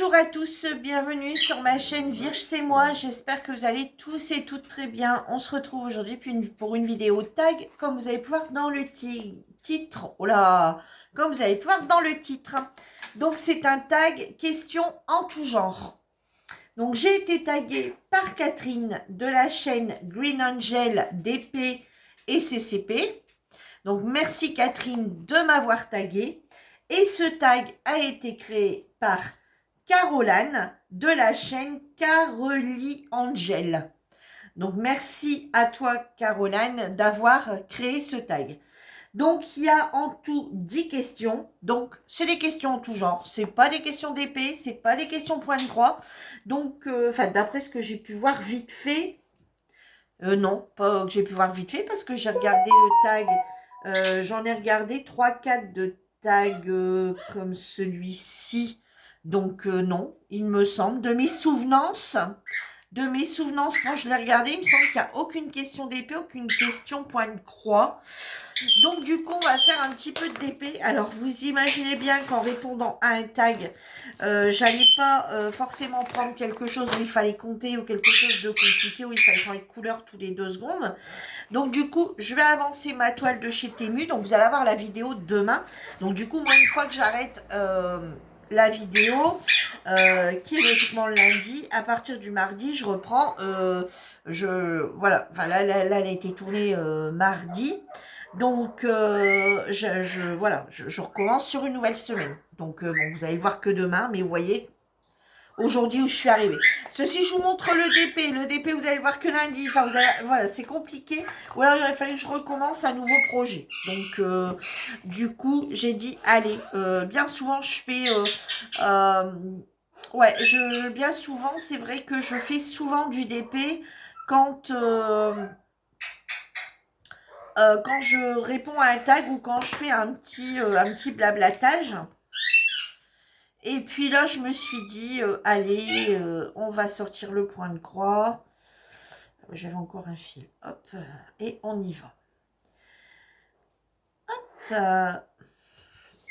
Bonjour à tous, bienvenue sur ma chaîne Virge c'est moi, j'espère que vous allez tous et toutes très bien. On se retrouve aujourd'hui pour une vidéo tag, comme vous allez pouvoir dans le titre. Oh là, comme vous allez pouvoir dans le titre. Donc c'est un tag question en tout genre. Donc j'ai été taguée par Catherine de la chaîne Green Angel DP et CCP. Donc merci Catherine de m'avoir taguée. Et ce tag a été créé par Caroline de la chaîne Caroline Angel. Donc merci à toi Caroline d'avoir créé ce tag. Donc il y a en tout 10 questions. Donc c'est des questions en tout genre. C'est pas des questions d'épée, c'est pas des questions point de croix. Donc d'après ce que j'ai pu voir vite fait, non, pas que j'ai pu voir vite fait parce que j'ai regardé le tag. J'en ai regardé 3-4 de tags comme celui-ci. Donc non, il me semble. De mes souvenances, quand je l'ai regardé, il me semble qu'il n'y a aucune question d'épée, aucune question point de croix. Donc du coup, on va faire un petit peu d'épée. Alors, vous imaginez bien qu'en répondant à un tag, j'allais pas forcément prendre quelque chose où il fallait compter ou quelque chose de compliqué où il fallait changer de couleur tous les 2 secondes. Donc du coup, je vais avancer ma toile de chez Temu. Donc vous allez avoir la vidéo demain. Donc du coup, moi, une fois que j'arrête la vidéo, qui est logiquement le lundi, à partir du mardi, je reprends. Voilà, enfin là, elle a été tournée mardi. Donc, voilà, je recommence sur une nouvelle semaine. Donc, bon, vous allez le voir que demain, mais vous voyez, aujourd'hui où je suis arrivée. Ceci, je vous montre le DP. Le DP, vous allez le voir que lundi. Enfin, voilà, c'est compliqué. Ou alors, il aurait fallu que je recommence un nouveau projet. Donc, du coup, j'ai dit, allez, bien souvent, je fais... ouais, bien souvent, c'est vrai que je fais souvent du DP quand... quand je réponds à un tag ou quand je fais un petit blablatage. Et puis là, je me suis dit, allez, on va sortir le point de croix. J'avais encore un fil. Hop, et on y va. Hop.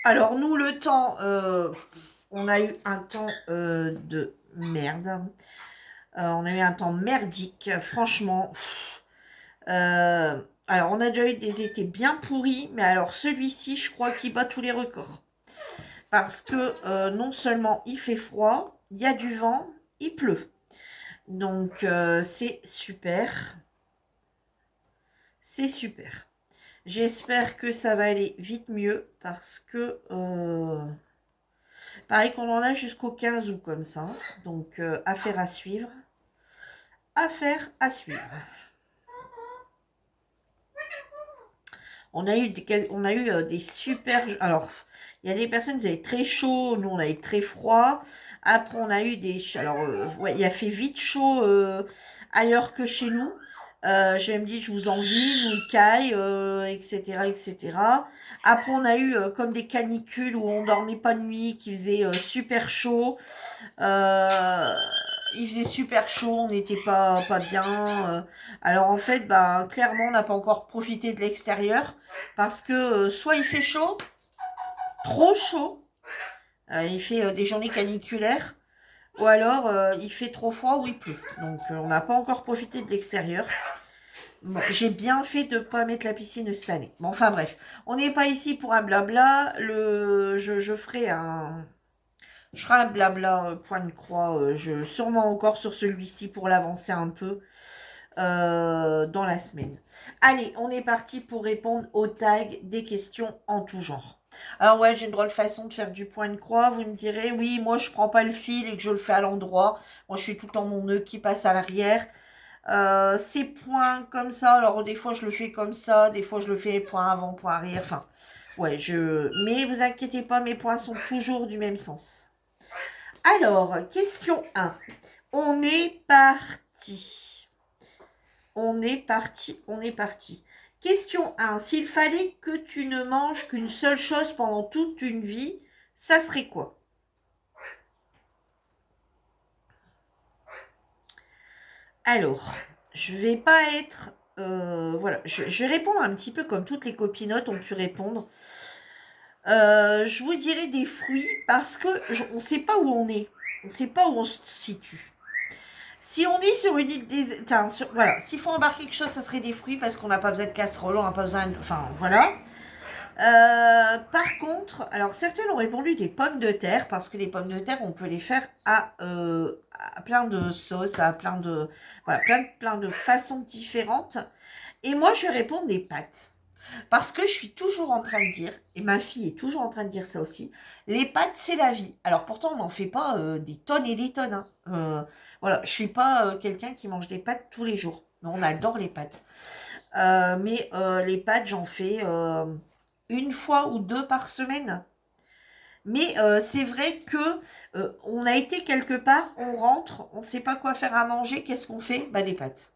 Alors, nous, le temps, on a eu un temps de merde. On a eu un temps merdique, franchement. Alors, on a déjà eu des étés bien pourris, mais alors celui-ci, je crois qu'il bat tous les records. Parce que non seulement il fait froid, il y a du vent, il pleut. Donc c'est super. C'est super. J'espère que ça va aller vite mieux parce que pareil qu'on en a jusqu'au 15 août comme ça. Donc affaire à suivre. Affaire à suivre. On a eu des super... Alors, il y a des personnes qui avaient très chaud, nous on avait très froid. Après, on a eu des... Alors, ouais, il a fait vite chaud ailleurs que chez nous. J'ai me dit, je vous envie, nous caille, etc., etc. Après, on a eu comme des canicules où on dormait pas de nuit, qui faisait super chaud. Il faisait super chaud, on n'était pas bien. Alors en fait, bah, clairement, on n'a pas encore profité de l'extérieur parce que soit il fait chaud, trop chaud, il fait des journées caniculaires, ou alors il fait trop froid ou il pleut. Donc on n'a pas encore profité de l'extérieur. Bon, j'ai bien fait de ne pas mettre la piscine cette année. Bon, enfin bref, on n'est pas ici pour un blabla. Je ferai un blabla point de croix, sûrement encore sur celui-ci pour l'avancer un peu dans la semaine. Allez, on est parti pour répondre au tag des questions en tout genre. Alors ouais, j'ai une drôle façon de faire du point de croix. Vous me direz, oui, moi je prends pas le fil et que je le fais à l'endroit. Moi je suis tout le temps mon nœud qui passe à l'arrière. Ces points comme ça, alors des fois je le fais comme ça, des fois je le fais point avant, point arrière. Enfin, ouais, mais vous inquiétez pas, mes points sont toujours du même sens. Alors, question 1. On est parti. On est parti, on est parti. Question 1. S'il fallait que tu ne manges qu'une seule chose pendant toute une vie, ça serait quoi? Alors, je vais pas être... voilà, je vais répondre un petit peu comme toutes les copinotes ont pu répondre. Je vous dirais des fruits parce que on ne sait pas où on est. On ne sait pas où on se situe. Si on est sur une île des... voilà, s'il faut embarquer quelque chose, ça serait des fruits parce qu'on n'a pas besoin de casserole, on n'a pas besoin de... Enfin, voilà. Par contre, alors certaines ont répondu des pommes de terre parce que les pommes de terre, on peut les faire à plein de sauces, à plein de... Voilà, plein de façons différentes. Et moi, je vais répondre des pâtes. Parce que je suis toujours en train de dire, et ma fille est toujours en train de dire ça aussi, les pâtes, c'est la vie. Alors pourtant, on n'en fait pas des tonnes et des tonnes. Hein. Voilà, je suis pas quelqu'un qui mange des pâtes tous les jours. Non, on adore les pâtes. Mais les pâtes, j'en fais une fois ou deux par semaine. Mais c'est vrai que on a été quelque part, on rentre, on ne sait pas quoi faire à manger, qu'est-ce qu'on fait? Bah des pâtes.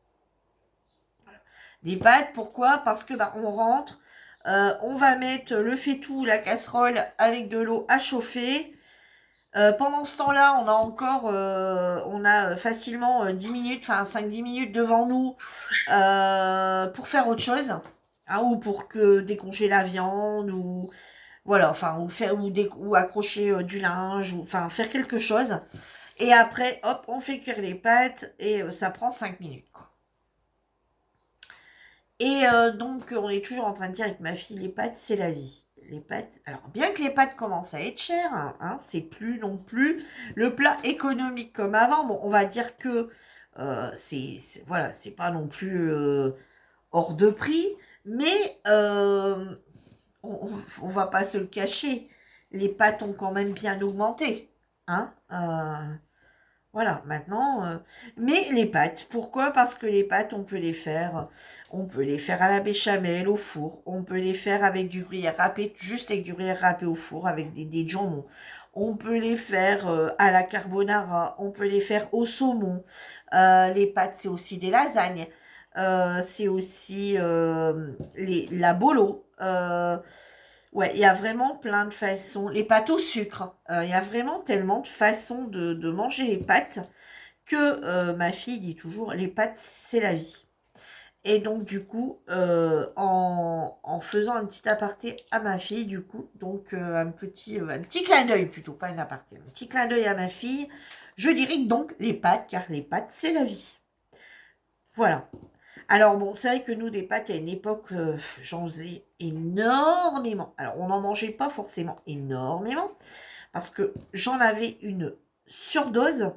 Des pâtes, pourquoi? Parce que bah, on rentre, on va mettre le faitout, la casserole avec de l'eau à chauffer. Pendant ce temps-là, on a facilement 10 minutes, enfin 5-10 minutes devant nous pour faire autre chose. Hein, ou pour que décongeler la viande, ou voilà, enfin, ou accrocher du linge, ou enfin faire quelque chose. Et après, hop, on fait cuire les pâtes et ça prend 5 minutes. Quoi. Et donc, on est toujours en train de dire avec ma fille, les pâtes, c'est la vie. Les pâtes, alors bien que les pâtes commencent à être chères, hein, c'est plus non plus le plat économique comme avant. Bon, on va dire que voilà, c'est pas non plus hors de prix, mais on va pas se le cacher. Les pâtes ont quand même bien augmenté, hein. Voilà, maintenant, mais les pâtes, pourquoi? Parce que les pâtes, on peut les faire à la béchamel, au four, on peut les faire avec du gruyère râpé, juste avec du gruyère râpé au four, avec des jambons. On peut les faire à la carbonara, on peut les faire au saumon. Les pâtes, c'est aussi des lasagnes, c'est aussi la bolo. Ouais, il y a vraiment plein de façons. Les pâtes au sucre. Il y a vraiment tellement de façons de manger les pâtes que ma fille dit toujours, les pâtes, c'est la vie. Et donc, du coup, en faisant un petit aparté à ma fille, du coup, donc un petit clin d'œil plutôt, pas un aparté, un petit clin d'œil à ma fille, je dirais donc les pâtes, car les pâtes, c'est la vie. Voilà. Alors bon, c'est vrai que nous, des pâtes, à une époque, j'en faisais énormément. Alors, on n'en mangeait pas forcément énormément, parce que j'en avais une surdose.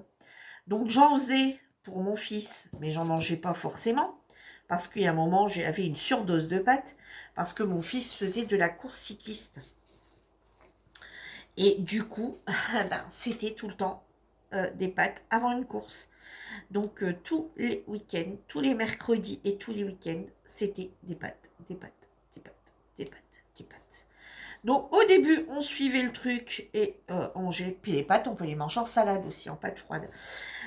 Donc, j'en faisais pour mon fils, mais j'en mangeais pas forcément, parce qu'il y a un moment, j'avais une surdose de pâtes, parce que mon fils faisait de la course cycliste. Et du coup, ben, c'était tout le temps des pâtes avant une course. Donc tous les week-ends, tous les mercredis et tous les week-ends, c'était des pâtes, des pâtes, des pâtes, des pâtes, des pâtes. Donc au début, on suivait le truc et on mangeait. Puis les pâtes, on peut les manger en salade aussi, en pâte froide.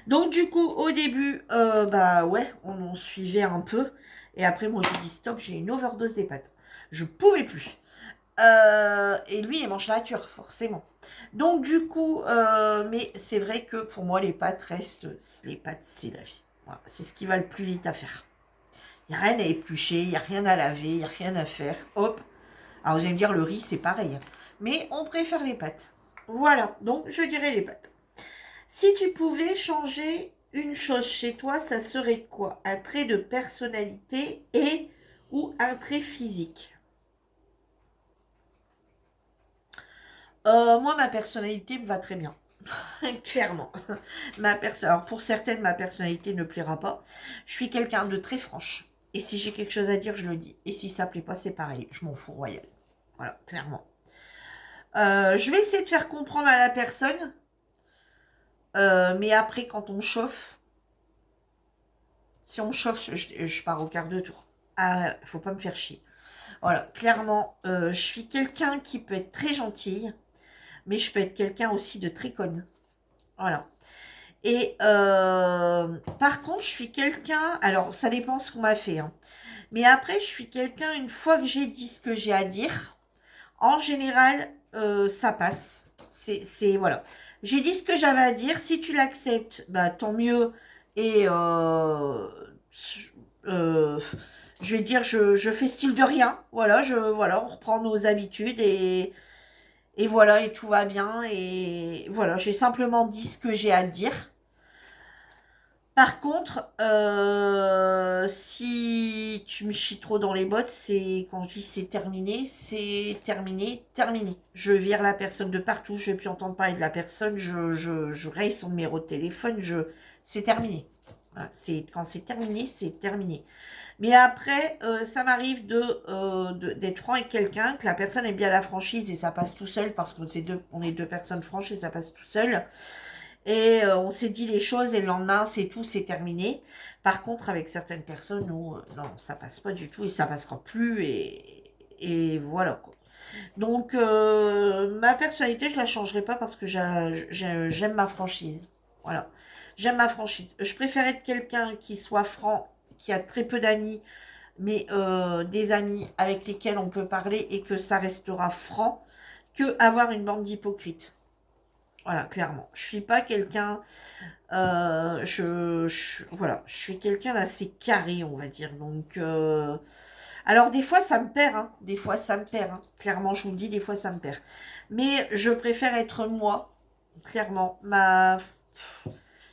Donc du coup, au début, bah ouais, on suivait un peu. Et après, moi, je dis stop, j'ai une overdose des pâtes. Je pouvais plus. Et lui, il mange la nature, forcément. Donc, du coup, mais c'est vrai que pour moi, les pâtes restent. Les pâtes, c'est la vie. Voilà, c'est ce qui va le plus vite à faire. Il n'y a rien à éplucher, il n'y a rien à laver, il n'y a rien à faire. Hop. Alors, vous allez me dire, le riz, c'est pareil. Hein. Mais on préfère les pâtes. Voilà, donc je dirais les pâtes. Si tu pouvais changer une chose chez toi, ça serait quoi? Un trait de personnalité et ou un trait physique? Moi, ma personnalité me va très bien. Clairement. Alors, pour certaines, ma personnalité ne plaira pas. Je suis quelqu'un de très franche. Et si j'ai quelque chose à dire, je le dis. Et si ça plaît pas, c'est pareil. Je m'en fous royal. Voilà, clairement. Je vais essayer de faire comprendre à la personne. Mais après, quand on chauffe, si on chauffe, je pars au quart de tour. Ah, faut pas me faire chier. Voilà, clairement, je suis quelqu'un qui peut être très gentille. Mais je peux être quelqu'un aussi de très conne. Voilà. Et par contre, je suis quelqu'un, alors ça dépend ce qu'on m'a fait, hein. Mais après, je suis quelqu'un, une fois que j'ai dit ce que j'ai à dire, en général, ça passe. Voilà. J'ai dit ce que j'avais à dire. Si tu l'acceptes, bah, tant mieux. Et euh, je vais dire, je fais style de rien. Voilà, voilà, on reprend nos habitudes Et voilà, et tout va bien. Et voilà, j'ai simplement dit ce que j'ai à dire. Par contre, si tu me chies trop dans les bottes, c'est quand je dis c'est terminé, terminé. Je vire la personne de partout, je ne veux plus entendre parler de la personne, je raye son numéro de téléphone, c'est terminé. Voilà, quand c'est terminé, c'est terminé. Mais après, ça m'arrive d'être franc avec quelqu'un, que la personne aime bien la franchise et ça passe tout seul parce on est deux personnes franches et ça passe tout seul. Et on s'est dit les choses et le lendemain, c'est tout, c'est terminé. Par contre, avec certaines personnes, non, ça passe pas du tout et ça passera plus. Et voilà quoi. Donc, ma personnalité, je la changerai pas parce que j'aime ma franchise. Voilà. J'aime ma franchise. Je préfère être quelqu'un qui soit franc, qui a très peu d'amis, mais des amis avec lesquels on peut parler et que ça restera franc, que avoir une bande d'hypocrites. Voilà, clairement. Je suis pas quelqu'un, voilà, je suis quelqu'un d'assez carré, on va dire. Donc, alors des fois ça me perd, hein. Des fois ça me perd, hein. Clairement, je vous le dis, des fois ça me perd. Mais je préfère être moi, clairement.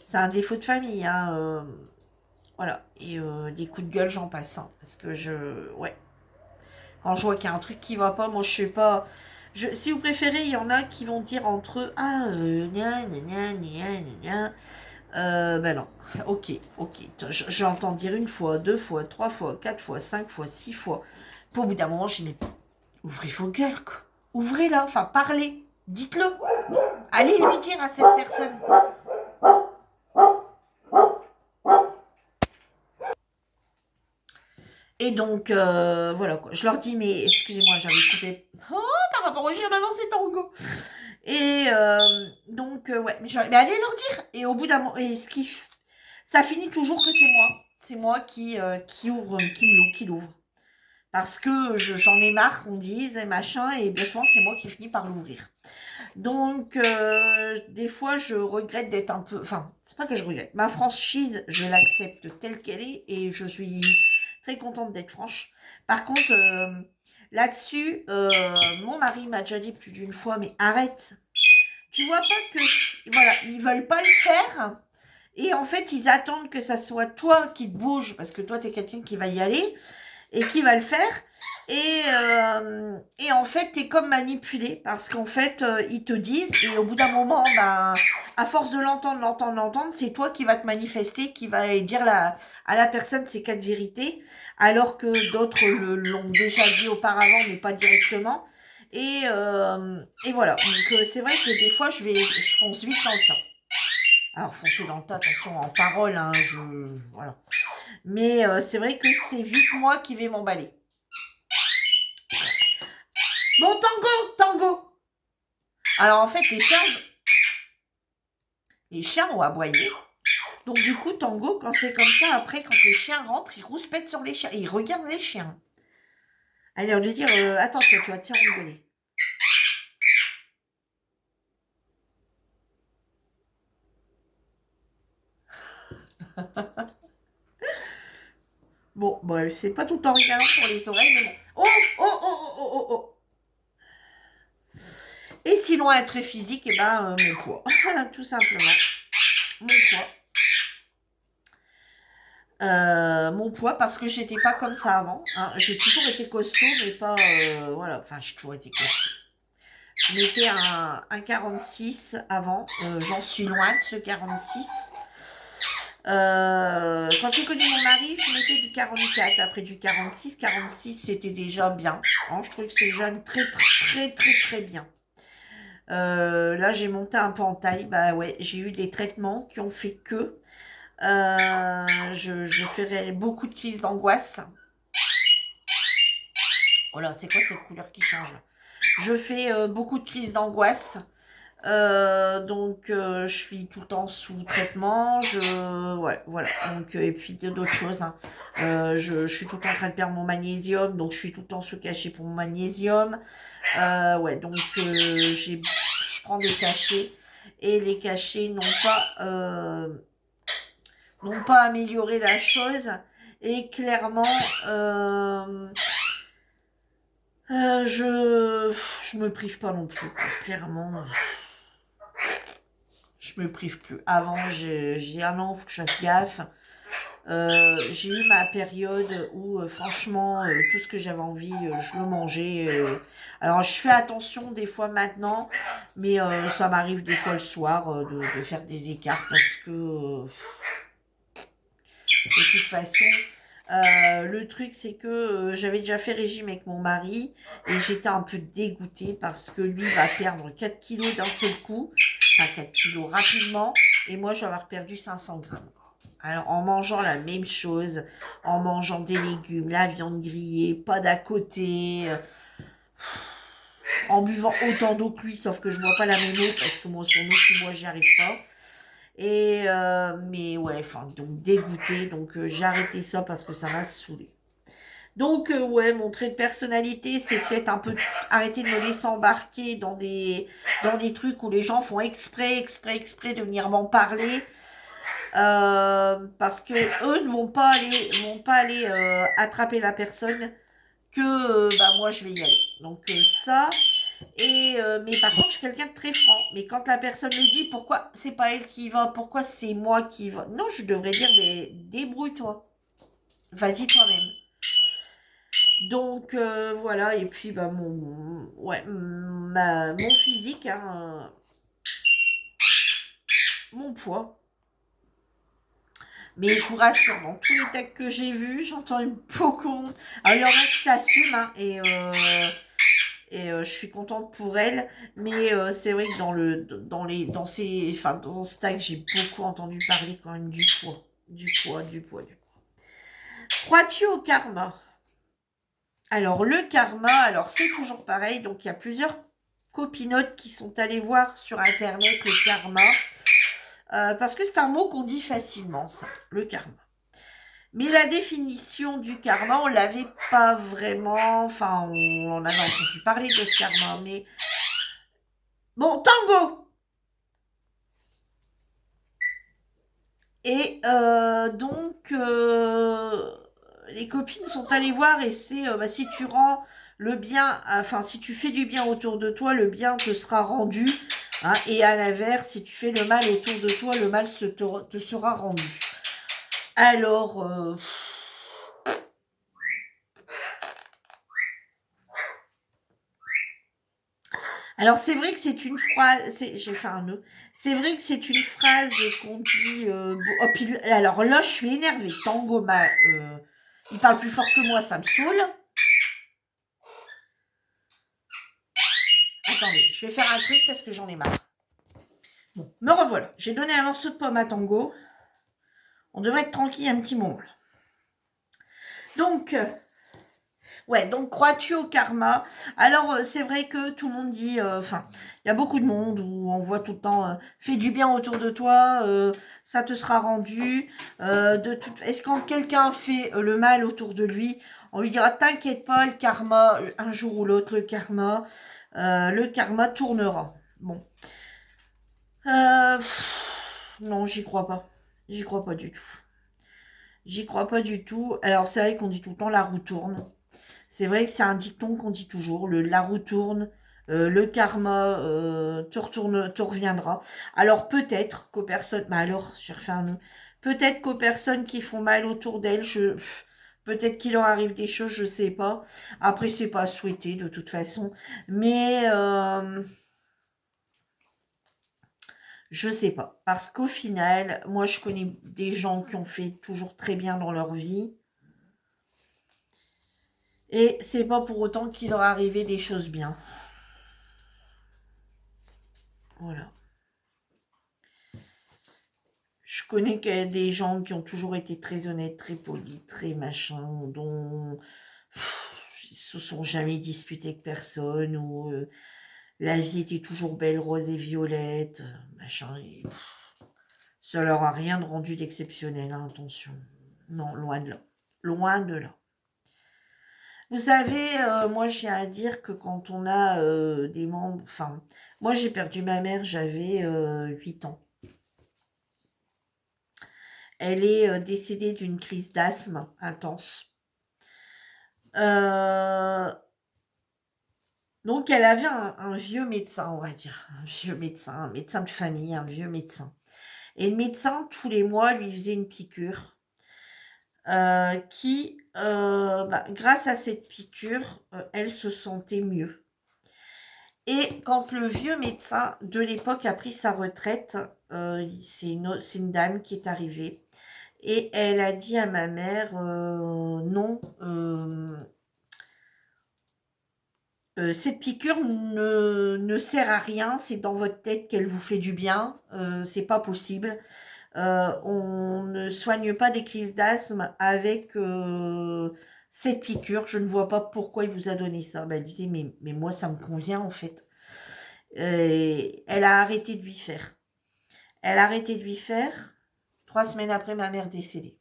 C'est un défaut de famille, hein. Voilà. Et des coups de gueule, j'en passe, hein, parce que ouais. Quand je vois qu'il y a un truc qui va pas, moi je sais pas. Si vous préférez, il y en a qui vont dire entre eux, ah, gna, gna, gna, gna, gna, gna. Ben non, ok. J'entends dire une fois, deux fois, trois fois, quatre fois, cinq fois, six fois. Puis au bout d'un moment, je dis, mais ouvrez vos gueules, quoi. Ouvrez-la, enfin parlez, dites-le. Allez lui dire à cette personne. Et donc, voilà quoi. Je leur dis, mais excusez-moi, j'avais coupé. Oh, par rapport au chien, maintenant c'est tango. Et donc, ouais, mais allez leur dire. Et au bout d'un moment, ça finit toujours que c'est moi. C'est moi qui ouvre, qui l'ouvre. Parce que j'en ai marre qu'on dise et machin, et bien souvent c'est moi qui finis par l'ouvrir. Donc, des fois, je regrette d'être un peu... Enfin, c'est pas que je regrette. Ma franchise, je l'accepte telle qu'elle est, et je suis très contente d'être franche. Par contre, là-dessus, mon mari m'a déjà dit plus d'une fois, mais arrête. Tu vois pas que... Voilà, ils veulent pas le faire. Et en fait, ils attendent que ça soit toi qui te bouge, parce que toi, tu es quelqu'un qui va y aller et qui va le faire. Et en fait, tu es comme manipulé parce qu'en fait, ils te disent, et au bout d'un moment, bah, à force de l'entendre, c'est toi qui vas te manifester, qui va dire à la personne ces quatre vérités, alors que d'autres l'ont déjà dit auparavant, mais pas directement. Et voilà. Donc, c'est vrai que des fois, je fonce vite dans le temps. Alors, foncer dans le tas, attention, en parole, hein, voilà. Mais c'est vrai que c'est vite moi qui vais m'emballer. Bon, tango. Alors, en fait, les chiens ont aboyé. Donc, du coup, tango, quand c'est comme ça, après, quand les chiens rentrent, ils rouspètent sur les chiens. Et ils regardent les chiens. Allez, on lui dire, attends, toi, tu vas te rigoler. Bon, c'est pas tout en rigolant pour les oreilles, mais bon. Oh. Et sinon, être physique, et ben, mon poids. Tout simplement. Mon poids. Mon poids, parce que j'étais pas comme ça avant. Hein. J'ai toujours été costaud, mais pas... voilà, enfin, j'ai toujours été costaud. Je mettais un 46 avant. J'en suis loin de ce 46. Quand j'ai connu mon mari, je mettais du 44. Après du 46, 46, c'était déjà bien. Hein, je trouvais que c'était déjà très bien. Là, j'ai monté un peu en taille. Bah ouais, j'ai eu des traitements qui ont fait que je ferai beaucoup de crises d'angoisse. Oh là, c'est quoi cette couleur qui change? Je fais beaucoup de crises d'angoisse. Donc, je suis tout le temps sous traitement. Ouais, voilà. Donc, et puis d'autres choses. Hein. Je suis tout le temps en train de perdre mon magnésium. Donc, je suis tout le temps sous cachet pour mon magnésium. Ouais, donc, je prends des cachets. Et les cachets n'ont pas amélioré la chose. Et clairement, Je me prive pas non plus, quoi. Clairement, je me prive plus. Avant, j'ai un an, faut que je fasse gaffe. J'ai eu ma période où, franchement, tout ce que j'avais envie, je le mangeais. Alors, je fais attention des fois maintenant, mais ça m'arrive des fois le soir de faire des écarts parce que, de toute façon, le truc, c'est que j'avais déjà fait régime avec mon mari et j'étais un peu dégoûtée parce que lui va perdre 4 kilos d'un seul coup, enfin 4 kilos rapidement, et moi je vais avoir perdu 500 grammes. Alors en mangeant la même chose, en mangeant des légumes, la viande grillée, pas d'à côté, en buvant autant d'eau que lui, sauf que je bois pas la même eau parce que moi son eau que moi j'y arrive pas. Et mais ouais, enfin donc dégoûtée, donc j'ai arrêté ça parce que ça m'a saoulé. Donc, ouais, mon trait de personnalité, c'est peut-être un peu arrêter de me laisser embarquer dans des trucs où les gens font exprès de venir m'en parler. Parce que eux ne vont pas aller attraper la personne que bah, moi je vais y aller. Donc, ça. Et, mais par contre, je suis quelqu'un de très franc. Mais quand la personne me dit pourquoi c'est pas elle qui va, pourquoi c'est moi qui va. Non, je devrais dire, mais débrouille-toi. Vas-y toi-même. Donc voilà, et puis bah ouais, mon physique, hein, mon poids. Mais je vous rassure, dans tous les tags que j'ai vus, j'entends beaucoup. Alors il y en a qui s'assument, hein, et je suis contente pour elle. Mais c'est vrai que dans ce tag, j'ai beaucoup entendu parler quand même du poids, du poids, du poids, du poids. Crois-tu au karma? Alors, le karma, alors c'est toujours pareil. Donc, il y a plusieurs copinotes qui sont allées voir sur Internet le karma. Parce que c'est un mot qu'on dit facilement, ça, le karma. Mais la définition du karma, on l'avait pas vraiment. Enfin, on en avait entendu parler de ce karma. Mais bon, tango! Et donc, les copines sont allées voir et c'est bah, si tu rends le bien, enfin si tu fais du bien autour de toi, le bien te sera rendu. Hein, et à l'inverse, si tu fais le mal autour de toi, le mal te sera rendu. Alors, c'est vrai que c'est une phrase, j'ai fait un nœud. C'est vrai que c'est une phrase qu'on dit. Oh, puis, alors là, je suis énervée. Tango, il parle plus fort que moi, ça me saoule. Attendez, je vais faire un truc parce que j'en ai marre. Bon, me revoilà. J'ai donné un morceau de pomme à Tango. On devrait être tranquille un petit moment. Donc, ouais, donc crois-tu au karma? Alors, c'est vrai que tout le monde dit, enfin, il y a beaucoup de monde où on voit tout le temps, fais du bien autour de toi, ça te sera rendu. Est-ce quand quelqu'un fait le mal autour de lui, on lui dira, t'inquiète pas, le karma, un jour ou l'autre, le karma tournera. Bon. Non, j'y crois pas. J'y crois pas du tout. J'y crois pas du tout. Alors, c'est vrai qu'on dit tout le temps la roue tourne. C'est vrai que c'est un dicton qu'on dit toujours. La roue tourne, le karma te reviendra. Alors, peut-être qu'aux personnes. Bah alors, j'ai refait un nom. Peut-être qu'aux personnes qui font mal autour d'elles, peut-être qu'il leur arrive des choses, je sais pas. Après, c'est pas à souhaiter de toute façon. Mais. Je sais pas. Parce qu'au final, moi, je connais des gens qui ont fait toujours très bien dans leur vie. Et c'est pas pour autant qu'il leur arrivait des choses bien. Voilà. Je connais des gens qui ont toujours été très honnêtes, très polis, très machin, dont ils se sont jamais disputés avec personne, ou la vie était toujours belle, rose et violette, machin. Et ça leur a rien rendu d'exceptionnel, hein, attention. Non, loin de là. Loin de là. Vous savez, moi, je tiens à dire que quand on a des membres... Enfin, moi, j'ai perdu ma mère, j'avais 8 ans. Elle est décédée d'une crise d'asthme intense. Euh, Donc elle avait un vieux médecin, on va dire, un médecin de famille, un vieux médecin. Et le médecin, tous les mois, lui faisait une piqûre, qui, grâce à cette piqûre, elle se sentait mieux. Et quand le vieux médecin de l'époque a pris sa retraite, c'est une dame qui est arrivée et elle a dit à ma mère, «Non, cette piqûre ne sert à rien, c'est dans votre tête qu'elle vous fait du bien, c'est pas possible. On ne soigne pas des crises d'asthme avec, cette piqûre. Je ne vois pas pourquoi il vous a donné ça». Bah, elle disait: «Mais moi ça me convient en fait». Et elle a arrêté de lui faire. Elle a arrêté de lui faire. 3 semaines après, ma mère décédée.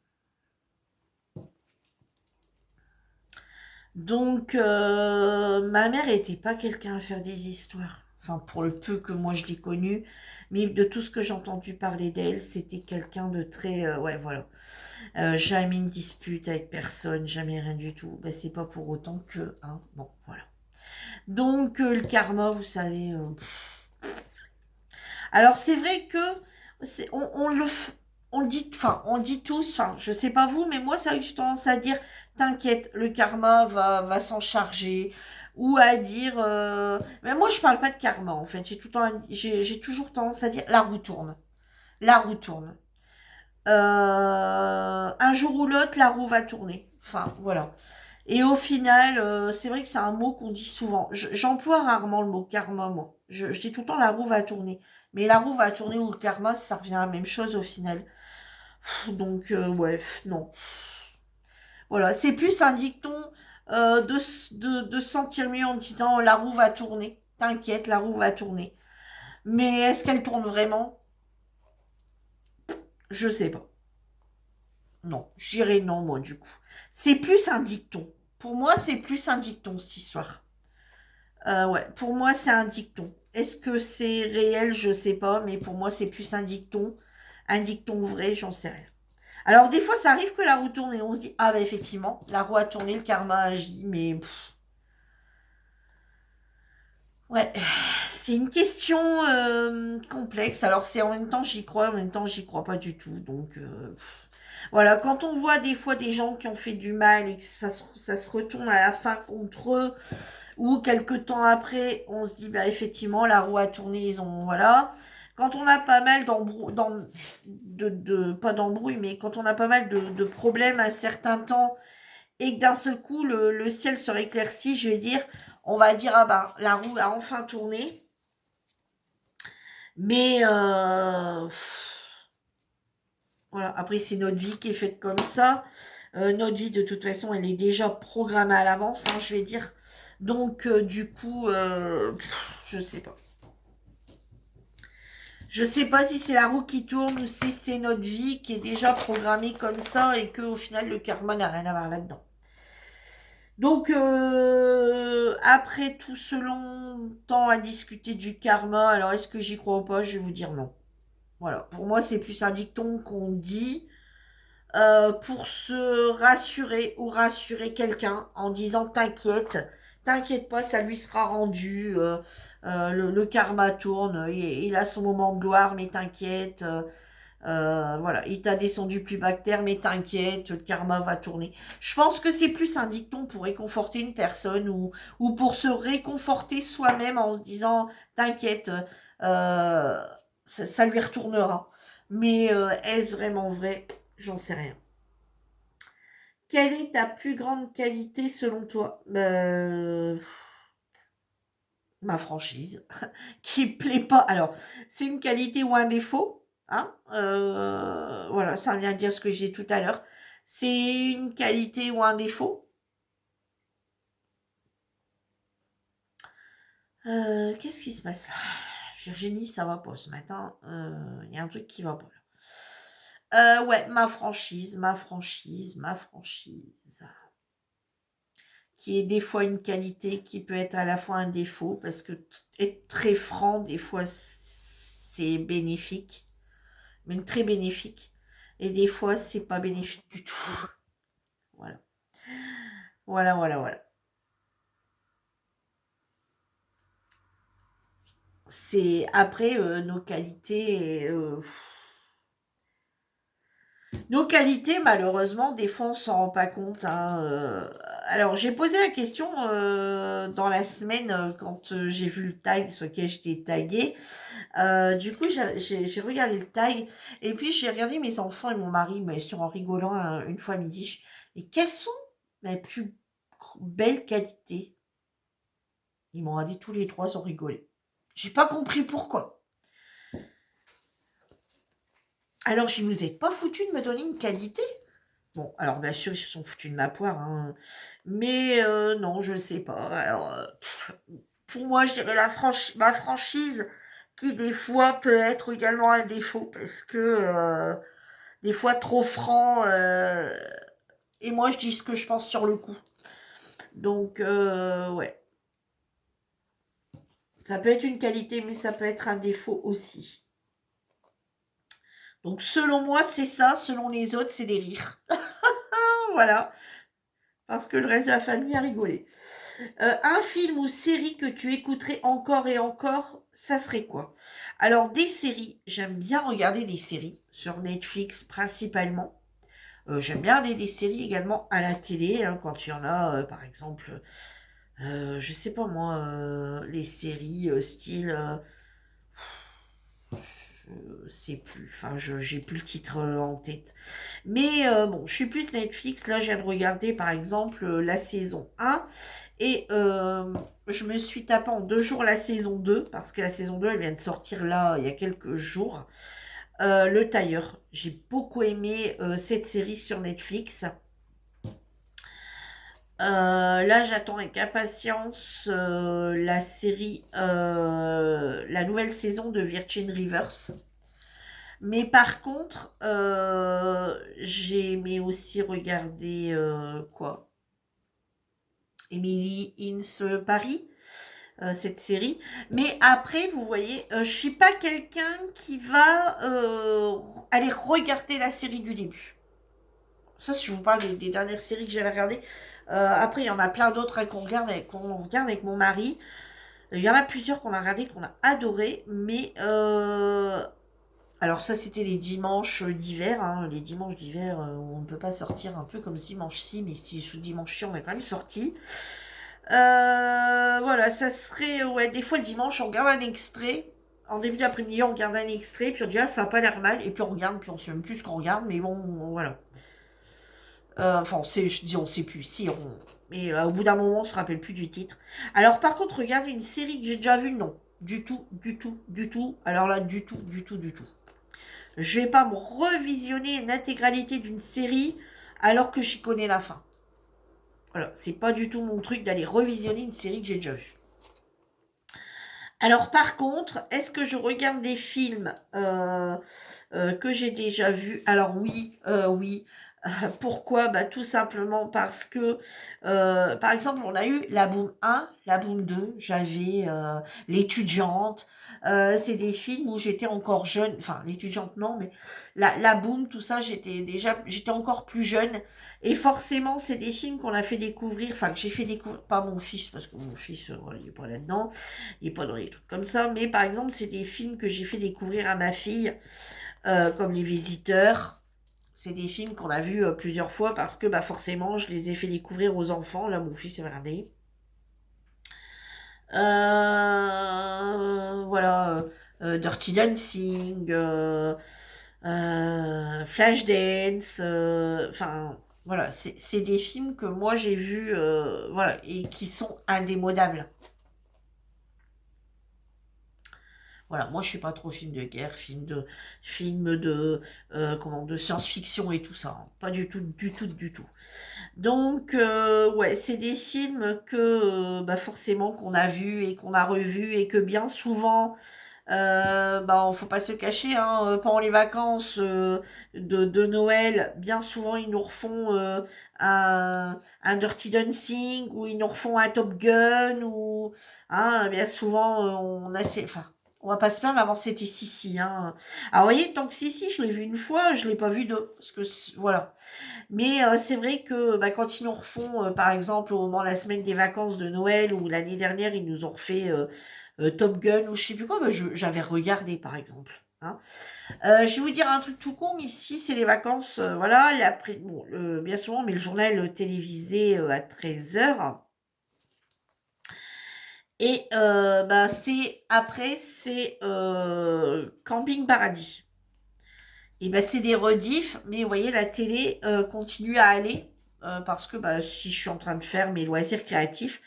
Donc, ma mère était pas quelqu'un à faire des histoires. Enfin, pour le peu que moi je l'ai connue, mais de tout ce que j'ai entendu parler d'elle, c'était quelqu'un de très, ouais, voilà. Jamais une dispute avec personne, jamais rien du tout. Ben, c'est pas pour autant que, hein, bon, voilà. Donc, le karma, vous savez. Alors, c'est vrai que on le dit, enfin, on le dit tous. Enfin, je sais pas vous, mais moi, c'est vrai que j'ai tendance à dire, t'inquiète, le karma va s'en charger, ou à dire, mais moi, je parle pas de karma. En fait, j'ai toujours tendance à dire, la roue tourne, la roue tourne. Un jour ou l'autre, la roue va tourner. Enfin, voilà. Et au final, c'est vrai que c'est un mot qu'on dit souvent. J'emploie rarement le mot karma, moi. Je dis tout le temps la roue va tourner. Mais la roue va tourner ou le karma, ça revient à la même chose au final. Donc, ouais, non. Voilà, c'est plus un dicton, de se sentir mieux en disant la roue va tourner. T'inquiète, la roue va tourner. Mais est-ce qu'elle tourne vraiment? Je sais pas. Non, j'irai non, moi, du coup. C'est plus un dicton. Pour moi, c'est plus un dicton, cette histoire. Ouais, pour moi, c'est un dicton. Est-ce que c'est réel? Je sais pas, mais pour moi, c'est plus un dicton. Un dicton vrai, j'en sais rien. Alors, des fois, ça arrive que la roue tourne et on se dit, ah, bah, effectivement, la roue a tourné, le karma a agi, mais ouais, c'est une question complexe. Alors, c'est en même temps, j'y crois, en même temps, j'y crois pas du tout. Donc, voilà, quand on voit des fois des gens qui ont fait du mal et que ça se retourne à la fin contre eux, ou quelques temps après, on se dit, bah, effectivement, la roue a tourné, ils ont, voilà. Quand on a pas mal pas d'embrouilles, mais quand on a pas mal de problèmes à un certain temps et que d'un seul coup, le ciel se éclairci, je vais dire, on va dire, ah bah, la roue a enfin tourné. Mais, voilà, après, c'est notre vie qui est faite comme ça. Notre vie, de toute façon, elle est déjà programmée à l'avance, hein, je vais dire. Donc, du coup, je sais pas. Je sais pas si c'est la roue qui tourne ou si c'est notre vie qui est déjà programmée comme ça et que au final le karma n'a rien à voir là-dedans. Donc après tout ce long temps à discuter du karma, alors est-ce que j'y crois ou pas? Je vais vous dire non. Voilà, pour moi c'est plus un dicton qu'on dit pour se rassurer ou rassurer quelqu'un en disant t'inquiète, t'inquiète pas, ça lui sera rendu, le karma tourne, il a son moment de gloire, mais t'inquiète, voilà, il t'a descendu plus bas que terre, mais t'inquiète, le karma va tourner. Je pense que c'est plus un dicton pour réconforter une personne ou pour se réconforter soi-même en se disant t'inquiète, ça lui retournera. Mais est-ce vraiment vrai? J'en sais rien. Quelle est ta plus grande qualité selon toi? Ma franchise, qui plaît pas. Alors, c'est une qualité ou un défaut, hein? Voilà, ça vient dire ce que j'ai tout à l'heure. C'est une qualité ou un défaut. Qu'est-ce qui se passe là? Virginie, ça va pas ce matin. Il y a un truc qui va pas là. Ouais, ma franchise. Qui est des fois une qualité, qui peut être à la fois un défaut, parce que être très franc, des fois, c'est bénéfique, même très bénéfique, et des fois, c'est pas bénéfique du tout. Voilà. Voilà, voilà, voilà. c'est après nos qualités. Nos qualités, malheureusement, des fois, on s'en rend pas compte, hein, alors, j'ai posé la question dans la semaine quand j'ai vu le tag sur lequel j'étais taguée. Du coup, j'ai regardé le tag et puis j'ai regardé mes enfants et mon mari, mais sur en rigolant une fois à midi. Et quelles sont mes plus belles qualités? Ils m'ont dit tous les trois, ils ont rigolé. J'ai pas compris pourquoi. Alors, je vous ai pas foutu de me donner une qualité? Bon, alors bien sûr, ils se sont foutus de ma poire, hein. Mais non, je sais pas. Alors, pour moi, je dirais ma franchise, qui des fois peut être également un défaut, parce que des fois trop franc, et moi je dis ce que je pense sur le coup. Donc, ouais, ça peut être une qualité, mais ça peut être un défaut aussi. Donc, selon moi, c'est ça. Selon les autres, c'est des rires. Voilà. Parce que le reste de la famille a rigolé. Un film ou série que tu écouterais encore et encore, ça serait quoi? Alors, des séries, j'aime bien regarder des séries, sur Netflix principalement. J'aime bien regarder des séries également à la télé, hein, quand il y en a, par exemple, je sais pas moi, les séries style, je sais plus, enfin, j'ai plus le titre en tête. Mais bon, je suis plus Netflix. Là, je viens de regarder, par exemple, la saison 1. Et je me suis tapé en 2 jours la saison 2, parce que la saison 2, elle vient de sortir là, il y a quelques jours. Le Tailleur. J'ai beaucoup aimé cette série sur Netflix. Là, j'attends avec impatience la série, la nouvelle saison de Virgin Rivers. Mais par contre, j'ai aimé aussi regarder quoi? Emily in Paris, cette série. Mais après, vous voyez, je suis pas quelqu'un qui va aller regarder la série du début. Ça, si je vous parle des dernières séries que j'avais regardées. Après, il y en a plein d'autres hein, qu'on regarde avec mon mari. Il y en a plusieurs qu'on a regardé, qu'on a adoré, mais alors ça c'était les dimanches d'hiver, hein, les dimanches d'hiver où on ne peut pas sortir un peu comme ce dimanche-ci, mais ce dimanche-ci on est quand même sorti. Voilà, ça serait, ouais, des fois le dimanche on regarde un extrait, en début d'après-midi on regarde un extrait, puis on dit ah ça a pas l'air mal, et puis on regarde, puis on sait même plus ce qu'on regarde, mais bon, voilà. Enfin, je dis on sait plus, si on... Mais au bout d'un moment on se rappelle plus du titre. Alors par contre, regarde une série que j'ai déjà vue, non. Du tout, du tout, du tout. Alors là, du tout, du tout, du tout. Je vais pas me revisionner une intégralité d'une série alors que j'y connais la fin. Voilà, c'est pas du tout mon truc d'aller revisionner une série que j'ai déjà vue. Alors par contre, est-ce que je regarde des films que j'ai déjà vus? Alors oui, oui. Pourquoi? Bah, tout simplement parce que, par exemple, on a eu la Boom 1, la Boom 2, j'avais l'étudiante. C'est des films où j'étais encore jeune, enfin l'étudiante non, mais la Boom, tout ça, j'étais encore plus jeune. Et forcément, c'est des films qu'on a fait découvrir, enfin que j'ai fait découvrir, pas mon fils, parce que mon fils, voilà, il est pas là-dedans, il est pas dans les trucs comme ça, mais par exemple, c'est des films que j'ai fait découvrir à ma fille, comme Les Visiteurs. C'est des films qu'on a vus plusieurs fois parce que bah, forcément, je les ai fait découvrir aux enfants. Là, mon fils est regardé. Voilà, Dirty Dancing, Flashdance, enfin, voilà, c'est des films que moi j'ai vus, voilà, et qui sont indémodables. Voilà, moi je suis pas trop film de guerre, comment, de science-fiction et tout ça, hein. Pas du tout, du tout, du tout. Donc, ouais, c'est des films que, bah, forcément qu'on a vus et qu'on a revus et que bien souvent, bah, faut pas se cacher, hein, pendant les vacances de Noël, bien souvent ils nous refont un Dirty Dancing ou ils nous refont un Top Gun ou, hein, bien souvent enfin, on va pas se plaindre, avant c'était Sissi, hein. Alors, vous voyez, tant que Sissi, je l'ai vu une fois, je l'ai pas vu deux, parce que, voilà. Mais c'est vrai que bah, quand ils nous refont, par exemple, au moment de la semaine des vacances de Noël ou l'année dernière, ils nous ont refait Top Gun ou je sais plus quoi, bah, j'avais regardé par exemple. Hein. Je vais vous dire un truc tout con, ici c'est les vacances, voilà, et après, bon, bien souvent on met le journal télévisé à 13 h. Et bah, c'est Camping Paradis. Et bah, c'est des rediffs, mais vous voyez, la télé continue à aller, parce que bah, si je suis en train de faire mes loisirs créatifs,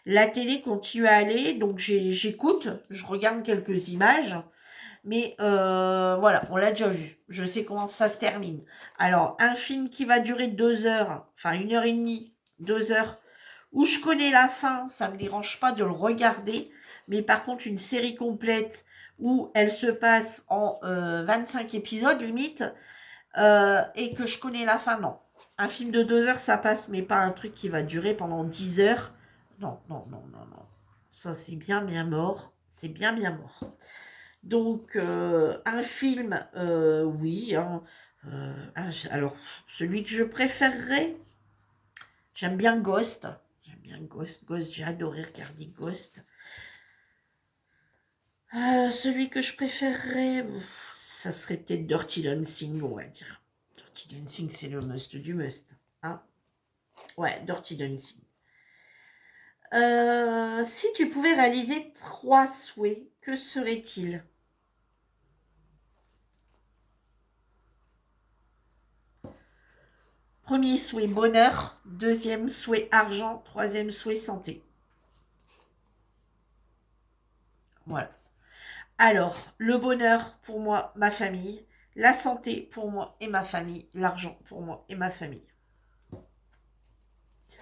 la télé continue à aller, donc j'écoute, je regarde quelques images, mais voilà, on l'a déjà vu. Je sais comment ça se termine. Alors, un film qui va durer 2 heures, enfin 1 h 30, 2 heures, où je connais la fin, ça me dérange pas de le regarder. Mais par contre, une série complète où elle se passe en 25 épisodes limite, et que je connais la fin, non. Un film de 2 heures, ça passe, mais pas un truc qui va durer pendant 10 heures. Non, non, non, non, non. Ça, c'est bien, bien mort. C'est bien, bien mort. Donc, un film, oui. Hein, alors, celui que je préférerais, j'aime bien Ghost. J'aime bien Ghost. Ghost, j'ai adoré regarder Ghost. Celui que je préférerais, ça serait peut-être Dirty Dancing, on va dire. Dirty Dancing, c'est le must du must. Hein, ouais, Dirty Dancing. Si tu pouvais réaliser 3 souhaits, que seraient-ils? Premier souhait, bonheur. Deuxième souhait, argent. Troisième souhait, santé. Voilà. Alors, le bonheur, pour moi, ma famille. La santé, pour moi et ma famille. L'argent, pour moi et ma famille.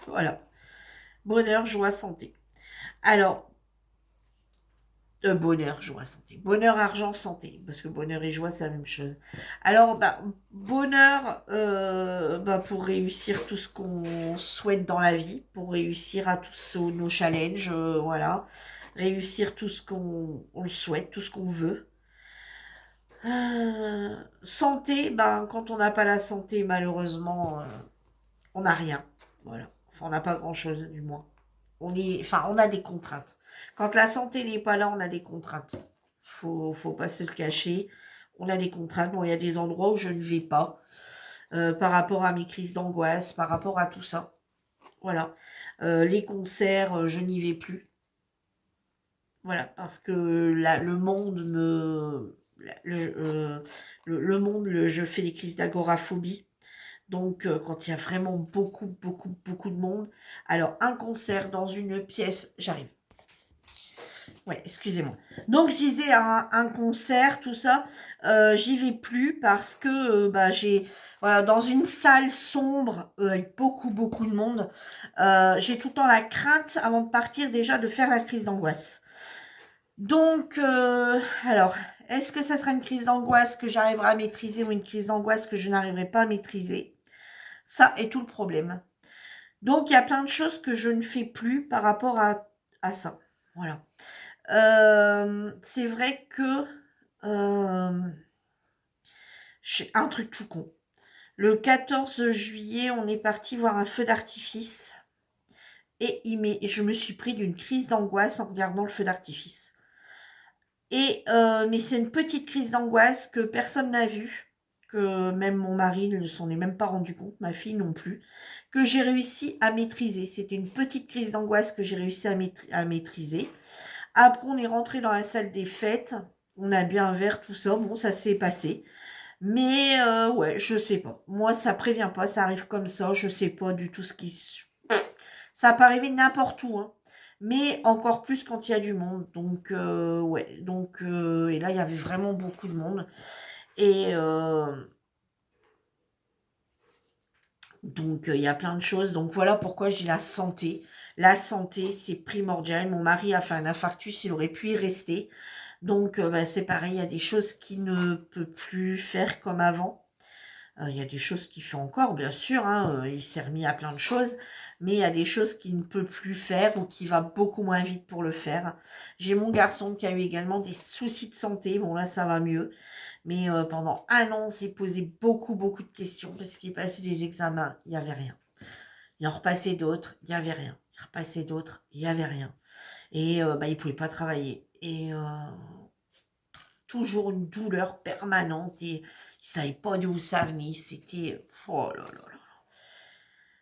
Voilà. Bonheur, joie, santé. Alors, bonheur, joie, santé. Bonheur, argent, santé. Parce que bonheur et joie, c'est la même chose. Alors, bah, bonheur, bah, pour réussir tout ce qu'on souhaite dans la vie, pour réussir à tous nos challenges, voilà. Réussir tout ce qu'on le souhaite, tout ce qu'on veut. Santé, ben, quand on n'a pas la santé, malheureusement, on n'a rien. Voilà. Enfin, on n'a pas grand-chose, du moins. On a des contraintes. Quand la santé n'est pas là, on a des contraintes. Faut pas se le cacher. On a des contraintes. Bon, il y a des endroits où je ne vais pas, par rapport à mes crises d'angoisse, par rapport à tout ça. Voilà. Les concerts, je n'y vais plus. Voilà, parce que le monde me... le monde, je fais des crises d'agoraphobie. Donc, quand il y a vraiment beaucoup, beaucoup, beaucoup de monde, alors un concert dans une pièce, j'arrive. Ouais, excusez-moi. Donc, je disais un concert, tout ça, j'y vais plus parce que bah, voilà, dans une salle sombre avec beaucoup, beaucoup de monde, j'ai tout le temps la crainte avant de partir déjà de faire la crise d'angoisse. Donc, alors, est-ce que ça sera une crise d'angoisse que j'arriverai à maîtriser ou une crise d'angoisse que je n'arriverai pas à maîtriser? Ça est tout le problème. Donc, il y a plein de choses que je ne fais plus par rapport à ça. Voilà. C'est vrai que un truc tout con. Le 14 juillet, on est parti voir un feu d'artifice et je me suis pris d'une crise d'angoisse en regardant le feu d'artifice. Et mais c'est une petite crise d'angoisse que personne n'a vue, que même mon mari ne s'en est même pas rendu compte, ma fille non plus, que j'ai réussi à maîtriser. C'était une petite crise d'angoisse que j'ai réussi à maîtriser. Après, on est rentré dans la salle des fêtes, on a bu un verre, tout ça, bon, ça s'est passé. Mais ouais, je sais pas. Moi, ça prévient pas, ça arrive comme ça, je sais pas du tout ce qui... Ça peut arriver n'importe où, hein. Mais encore plus quand il y a du monde. Donc, ouais. Donc, et là, il y avait vraiment beaucoup de monde. Et donc, il y a plein de choses. Donc, voilà pourquoi je dis la santé. La santé, c'est primordial. Mon mari a fait un infarctus, il aurait pu y rester. Donc, bah, c'est pareil, il y a des choses qu'il ne peut plus faire comme avant. Il y a des choses qu'il fait encore, bien sûr, hein, il s'est remis à plein de choses, mais il y a des choses qu'il ne peut plus faire ou qui va beaucoup moins vite pour le faire. J'ai mon garçon qui a eu également des soucis de santé, bon là ça va mieux, mais pendant un an on s'est posé beaucoup, beaucoup de questions parce qu'il passait des examens, il n'y avait rien. Il en repassait d'autres, il n'y avait rien. Il repassait d'autres, il n'y avait rien. Et bah, il ne pouvait pas travailler. Et toujours une douleur permanente et il ne savait pas d'où ça venait. C'était oh là là là.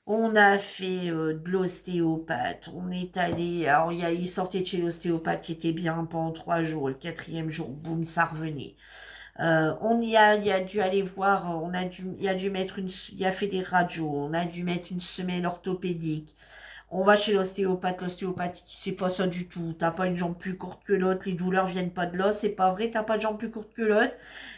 On a fait, de l'ostéopathe, on est allé alors il sortait de chez l'ostéopathe, il était bien pendant 3 jours. Le quatrième jour, boum, ça revenait. Il a dû aller voir, il a dû mettre il a fait des radios, on a dû mettre une semelle orthopédique. On va chez l'ostéopathe, il dit c'est pas ça du tout. T'as pas une jambe plus courte que l'autre, les douleurs viennent pas de l'os, c'est pas vrai, t'as pas de jambe plus courte que l'autre.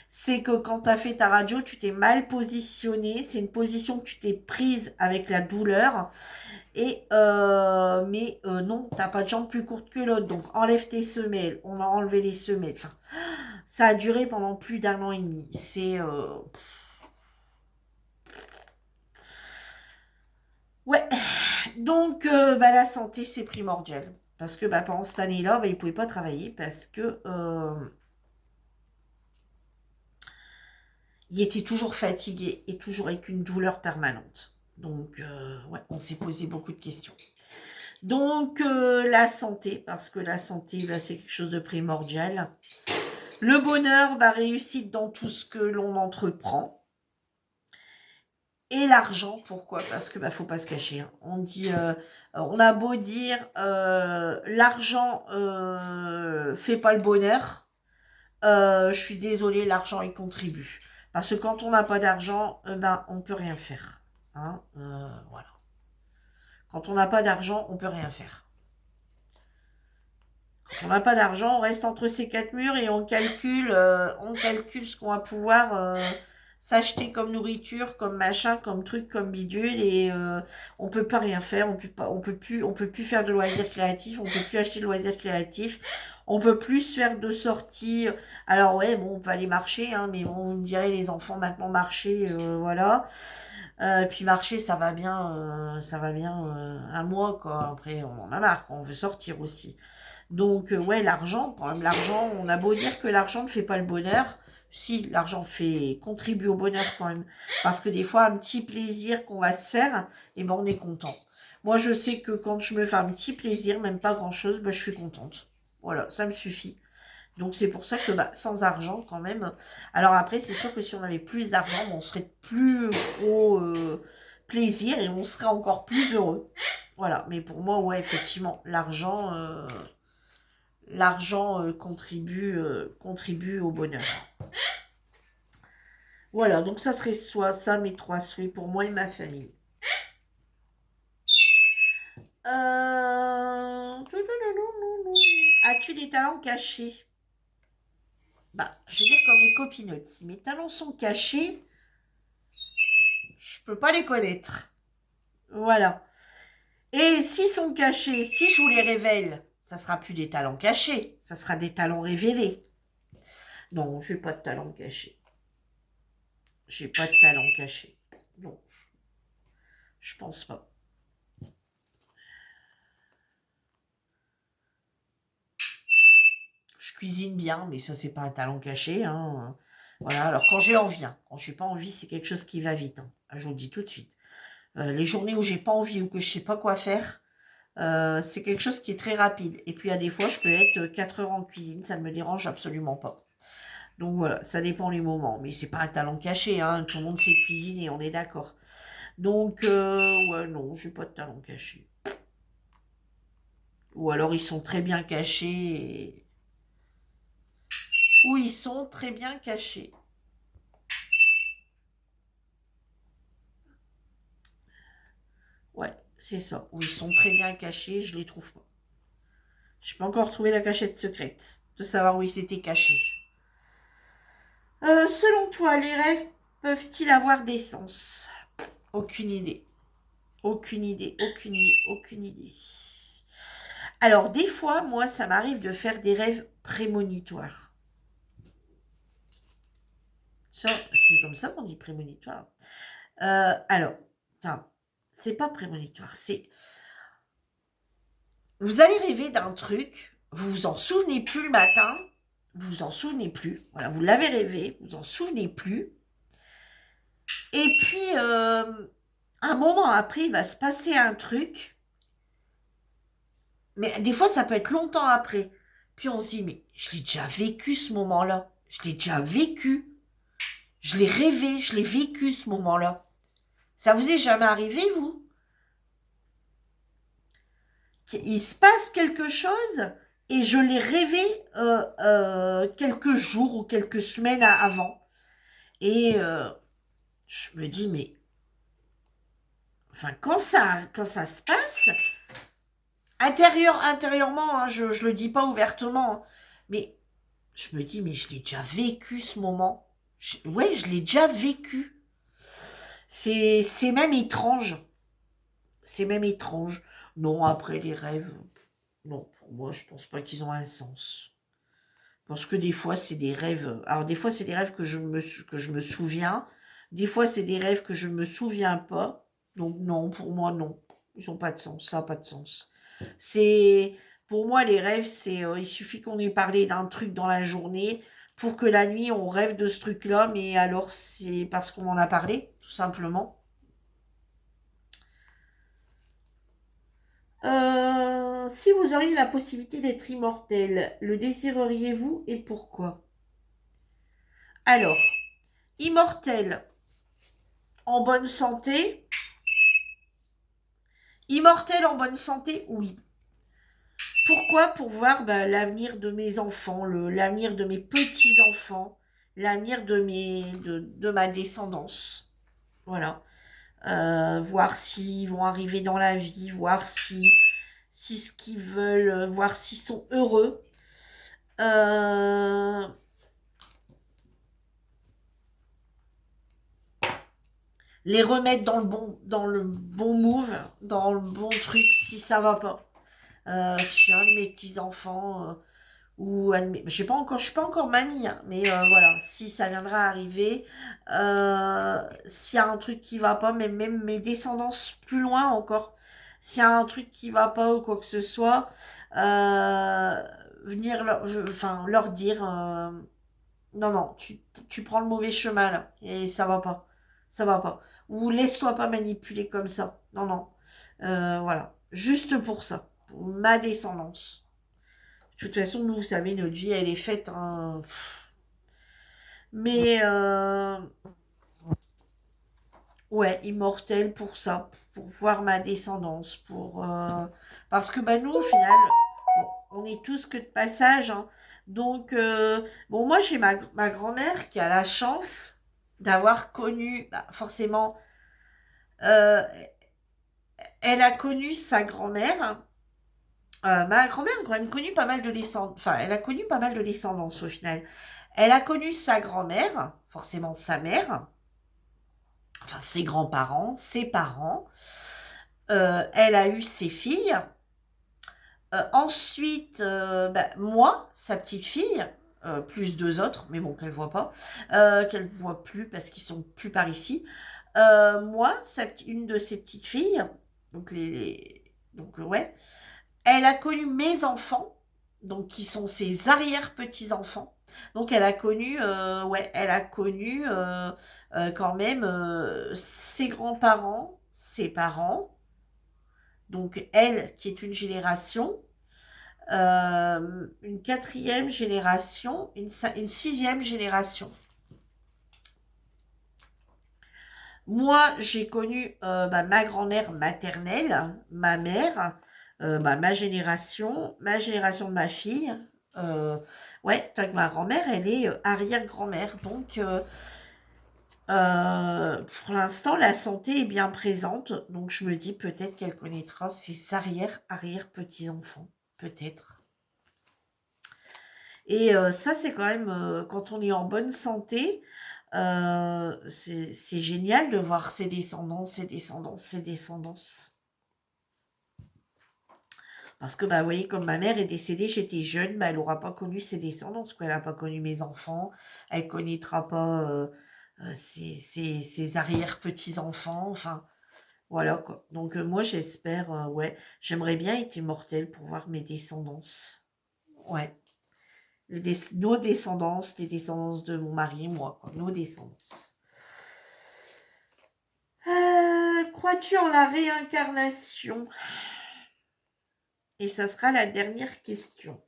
C'est que quand t'as fait ta radio, tu t'es mal positionné, c'est une position que tu t'es prise avec la douleur. Mais non, t'as pas de jambe plus courte que l'autre, donc enlève tes semelles. On a enlevé les semelles. Enfin, ça a duré pendant plus d'un an et demi. Ouais, donc bah, la santé, c'est primordial. Parce que bah, pendant cette année-là, bah, il ne pouvait pas travailler parce que il était toujours fatigué et toujours avec une douleur permanente. Donc, ouais, on s'est posé beaucoup de questions. Donc, la santé, parce que la santé, bah, c'est quelque chose de primordial. Le bonheur, bah, réussite dans tout ce que l'on entreprend. Et l'argent, pourquoi? Parce que bah, faut pas se cacher, hein. On a beau dire, l'argent fait pas le bonheur. Je suis désolée, l'argent y contribue. Parce que quand on n'a pas d'argent, ben on peut rien faire, hein, voilà. Quand on n'a pas d'argent, on peut rien faire. Quand on n'a pas d'argent, on reste entre ces quatre murs et on calcule ce qu'on va pouvoir s'acheter comme nourriture, comme machin, comme truc, comme bidule, et on peut pas rien faire, on peut plus faire de loisirs créatifs, on peut plus acheter de loisirs créatifs, on peut plus faire de sorties. Alors ouais, bon, on peut aller marcher, hein, mais bon, vous me direz les enfants maintenant marcher, voilà. Puis marcher, ça va bien un mois quoi. Après, on en a marre, quoi. On veut sortir aussi. Donc, ouais, l'argent, quand même, l'argent, on a beau dire que l'argent ne fait pas le bonheur. Si, l'argent contribue au bonheur quand même. Parce que des fois, un petit plaisir qu'on va se faire, eh ben, on est content. Moi, je sais que quand je me fais un petit plaisir, même pas grand-chose, ben, je suis contente. Voilà, ça me suffit. Donc, c'est pour ça que, bah, sans argent, quand même. Alors après, c'est sûr que si on avait plus d'argent, on serait de plus gros plaisir et on serait encore plus heureux. Voilà, mais pour moi, ouais, effectivement, l'argent contribue au bonheur. Voilà, donc ça serait soit ça, mes trois souhaits pour moi et ma famille. As-tu des talents cachés? Bah, je veux dire comme les copinotes. Si mes talents sont cachés, je peux pas les connaître. Voilà. Et s'ils sont cachés, si je vous les révèle, ça sera plus des talents cachés, ça sera des talents révélés. Non, j'ai pas de talent caché. J'ai pas de talent caché. Non, je pense pas. Je cuisine bien, mais ça, c'est pas un talent caché, hein. Voilà, alors quand j'ai envie, hein. Quand j'ai pas envie, c'est quelque chose qui va vite, hein. Je vous le dis tout de suite. Les journées où j'ai pas envie ou que je sais pas quoi faire, c'est quelque chose qui est très rapide. Et puis, à des fois, je peux être 4 heures en cuisine, ça ne me dérange absolument pas. Donc voilà, ça dépend les moments. Mais c'est pas un talent caché, hein. Tout le monde sait cuisiner, on est d'accord. Donc, ouais, non, j'ai pas de talent caché. Ou alors, ils sont très bien cachés. Ou ils sont très bien cachés. Ouais, c'est ça. Ou ils sont très bien cachés, je les trouve pas. Je peux encore trouver la cachette secrète, de savoir où ils étaient cachés. Selon toi, les rêves peuvent-ils avoir des sens? Aucune idée. Aucune idée, aucune idée, aucune idée. Alors, des fois, moi, ça m'arrive de faire des rêves prémonitoires. Ça, c'est comme ça qu'on dit prémonitoire. Alors, attends, c'est pas prémonitoire, c'est... Vous allez rêver d'un truc, vous vous en souvenez plus le matin, vous vous en souvenez plus, voilà, vous l'avez rêvé, vous vous en souvenez plus, et puis, un moment après, il va se passer un truc, Mais des fois, ça peut être longtemps après. Puis on se dit, mais je l'ai déjà vécu ce moment-là. Je l'ai déjà vécu. Je l'ai rêvé, je l'ai vécu ce moment-là. Ça vous est jamais arrivé, vous? Il se passe quelque chose et je l'ai rêvé quelques jours ou quelques semaines avant. Et je me dis, mais enfin, quand ça se passe, intérieurement, hein, je le dis pas ouvertement, hein, mais je me dis, mais je l'ai déjà vécu ce moment. Ouais, je l'ai déjà vécu. C'est même étrange. C'est même étrange. Non, après les rêves, non, pour moi, je pense pas qu'ils ont un sens. Parce que des fois, c'est des rêves. Alors, des fois, c'est des rêves que je me souviens. Des fois, c'est des rêves que je ne me souviens pas. Donc, non, pour moi, non. Ils n'ont pas de sens. Ça n'a pas de sens. C'est. Pour moi, les rêves, c'est. Il suffit qu'on ait parlé d'un truc dans la journée pour que la nuit, on rêve de ce truc-là. Mais alors, c'est parce qu'on en a parlé, tout simplement. Si vous auriez la possibilité d'être immortel, le désireriez-vous et pourquoi? Alors, immortel en bonne santé. Immortel en bonne santé, oui. Pourquoi? Pour voir l'avenir de mes enfants, l'avenir de mes petits-enfants, l'avenir de ma descendance. Voilà. Voir s'ils vont arriver dans la vie, voir si ce qu'ils veulent, voir s'ils sont heureux. Euh, les remettre dans le bon move, dans le bon truc si ça va pas. Si un de mes petits-enfants ou je sais pas encore, je suis pas encore mamie, hein, mais voilà, si ça viendra à arriver, s'il y a un truc qui va pas, même mes descendants plus loin encore, s'il y a un truc qui va pas ou quoi que ce soit, euh, venir enfin, leur dire, non, non, tu prends le mauvais chemin là, et ça va pas, ou laisse-toi pas manipuler comme ça, non, non, voilà, juste pour ça, pour ma descendance. De toute façon, nous, vous savez, notre vie, elle est faite, hein. Mais, ouais, immortelle pour ça, pour voir ma descendance, parce que, nous, au final, on est tous que de passage, hein. Donc, bon, moi, j'ai ma grand-mère qui a la chance d'avoir connu, forcément, euh, elle a connu sa grand-mère. Ma grand-mère a quand même connu pas mal de descendants, enfin, elle a connu pas mal de descendance au final. Elle a connu sa grand-mère, forcément sa mère, enfin ses grands-parents, ses parents. Elle a eu ses filles. Ensuite, moi, sa petite fille, plus deux autres, mais bon, qu'elle voit pas, qu'elle voit plus parce qu'ils sont plus par ici. Moi, une de ses petites filles, donc donc ouais, elle a connu mes enfants, donc qui sont ses arrière-petits-enfants. Donc elle a connu, ouais, elle a connu quand même ses grands-parents, ses parents. Donc elle, qui est une génération, une quatrième génération, une sixième génération. Moi, j'ai connu ma grand-mère maternelle, ma mère, ma génération de ma fille. Ouais, donc ma grand-mère, elle est arrière-grand-mère. Donc, pour l'instant, la santé est bien présente. Donc, je me dis peut-être qu'elle connaîtra ses arrière-petits-enfants. Peut-être. Et ça, c'est quand même, quand on est en bonne santé, c'est génial de voir ses descendants, ses descendants, ses descendances. Parce que, vous voyez, comme ma mère est décédée, j'étais jeune, elle n'aura pas connu ses descendances, quoi. Elle n'a pas connu mes enfants, elle ne connaîtra pas ses arrière-petits-enfants, enfin, voilà, quoi. Donc, moi, j'espère, ouais, j'aimerais bien être immortelle pour voir mes descendances. Ouais. Nos descendances, les descendances de mon mari et moi, quoi. Nos descendances. Crois-tu en la réincarnation? Et ça sera la dernière question.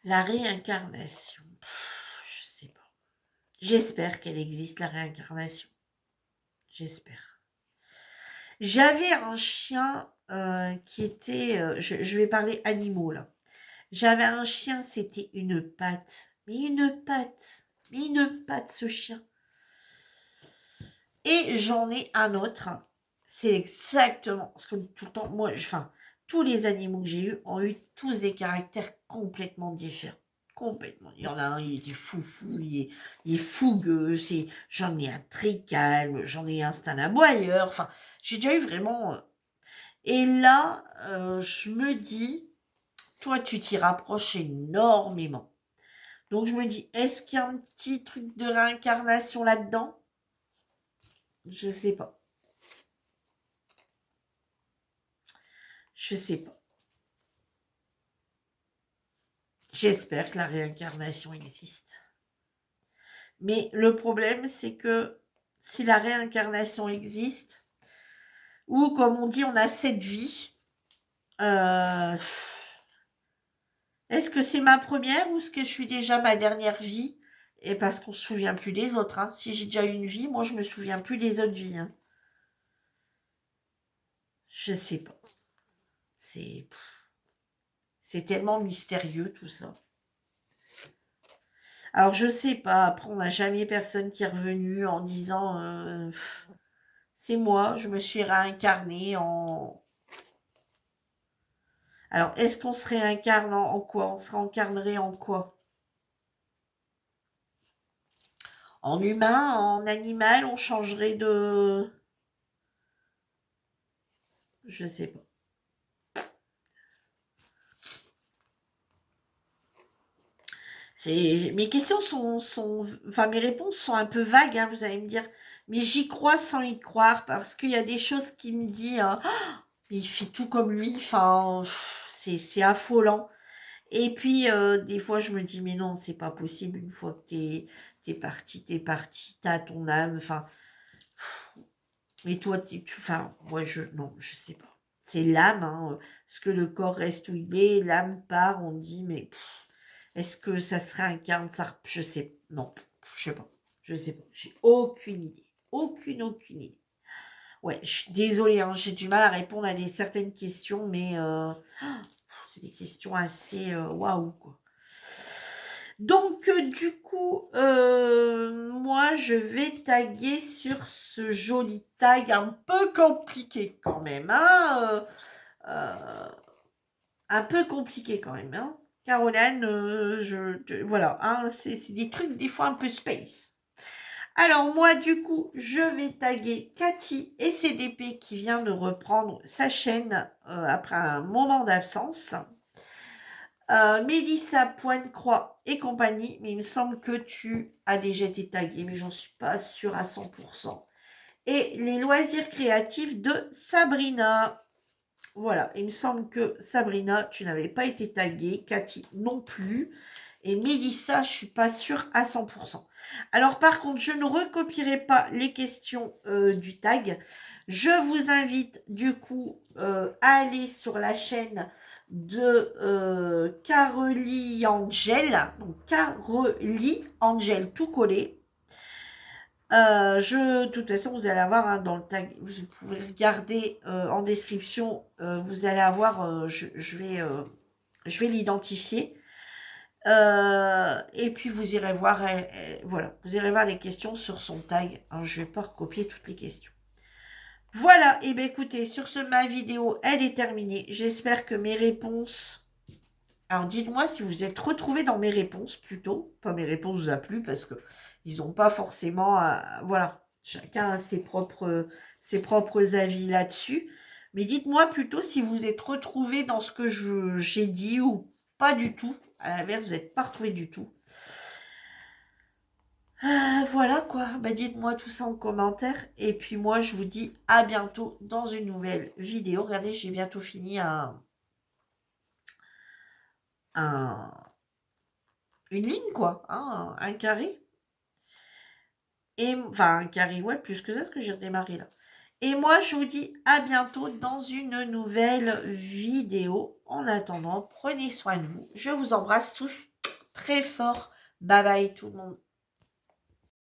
La réincarnation. Je sais pas. J'espère qu'elle existe, la réincarnation. J'espère. J'avais un chien qui était... je vais parler animaux, là. J'avais un chien, c'était une patte. Mais une patte. Mais une patte, ce chien. Et j'en ai un autre. C'est exactement ce qu'on dit tout le temps. Moi, enfin, tous les animaux que j'ai eus ont eu tous des caractères complètement différents. Complètement. Il y en a un, il était foufou, il est fougueux. J'en ai un très calme, j'en ai un, c'est un aboyeur. Enfin, j'ai déjà eu vraiment. Et là, je me dis, toi, tu t'y rapproches énormément. Donc, je me dis, est-ce qu'il y a un petit truc de réincarnation là-dedans? Je sais pas. Je sais pas. J'espère que la réincarnation existe. Mais le problème, c'est que si la réincarnation existe, ou comme on dit, on a cette vie, est-ce que c'est ma première ou est-ce que je suis déjà ma dernière vie? Et parce qu'on se souvient plus des autres. Hein. Si j'ai déjà eu une vie, moi je me souviens plus des autres vies. Hein. Je sais pas. C'est tellement mystérieux tout ça. Alors je sais pas. Après, on n'a jamais personne qui est revenu en disant c'est moi, je me suis réincarnée en. Alors, est-ce qu'on se réincarne en quoi? On se réincarnerait en quoi? En humain, en animal, on changerait de. Je sais pas. Mes questions enfin mes réponses sont un peu vagues, hein, vous allez me dire, mais j'y crois sans y croire parce qu'il y a des choses qui me disent, hein, il fait tout comme lui, enfin, c'est affolant. Et puis des fois je me dis mais non, c'est pas possible. Une fois que t'es parti, t'as ton âme, enfin. Et toi, enfin, moi non, je sais pas. C'est l'âme, hein, parce que le corps reste où il est, l'âme part, on dit mais. Est-ce que ça se réincarne ça? Je sais. Non, je sais pas. Je sais pas. J'ai aucune idée. Aucune idée. Ouais, je suis désolée, hein, j'ai du mal à répondre à certaines questions, mais c'est des questions assez waouh, quoi. Donc, du coup, moi, je vais taguer sur ce joli tag un peu compliqué quand même. Hein, un peu compliqué quand même. Hein. Caroline, voilà, hein, c'est des trucs des fois un peu space. Alors moi, du coup, je vais taguer Cathy et CDP qui vient de reprendre sa chaîne après un moment d'absence. Mélissa, Pointe-Croix et compagnie, mais il me semble que tu as déjà été taguée, mais j'en suis pas sûre à 100%. Et les loisirs créatifs de Sabrina. Voilà, il me semble que Sabrina, tu n'avais pas été taguée, Cathy non plus, et Mélissa, je suis pas sûre à 100%. Alors par contre, je ne recopierai pas les questions du tag. Je vous invite du coup à aller sur la chaîne de Caroline Angel, donc Caroline Angel tout collé. De toute façon, vous allez avoir hein, dans le tag, vous pouvez regarder en description, vous allez avoir, je vais l'identifier. Et puis vous irez voir, voilà, vous irez voir les questions sur son tag. Hein, je vais pas recopier toutes les questions. Voilà, et bien écoutez, sur ce, ma vidéo, elle est terminée. J'espère que mes réponses. Alors dites-moi si vous êtes retrouvés dans mes réponses plutôt. Pas mes réponses vous a plu parce que ils n'ont pas forcément. Voilà, chacun a ses propres avis là-dessus. Mais dites-moi plutôt si vous êtes retrouvés dans ce que j'ai dit ou pas du tout. À l'inverse, vous n'êtes pas retrouvés du tout. Voilà quoi. Bah, dites-moi tout ça en commentaire. Et puis moi, je vous dis à bientôt dans une nouvelle vidéo. Regardez, j'ai bientôt fini une ligne quoi. Hein, un carré. Et, enfin, un carré, ouais, plus que ça, parce que j'ai redémarré là. Et moi, je vous dis à bientôt dans une nouvelle vidéo. En attendant, prenez soin de vous. Je vous embrasse tous très fort. Bye bye tout le monde.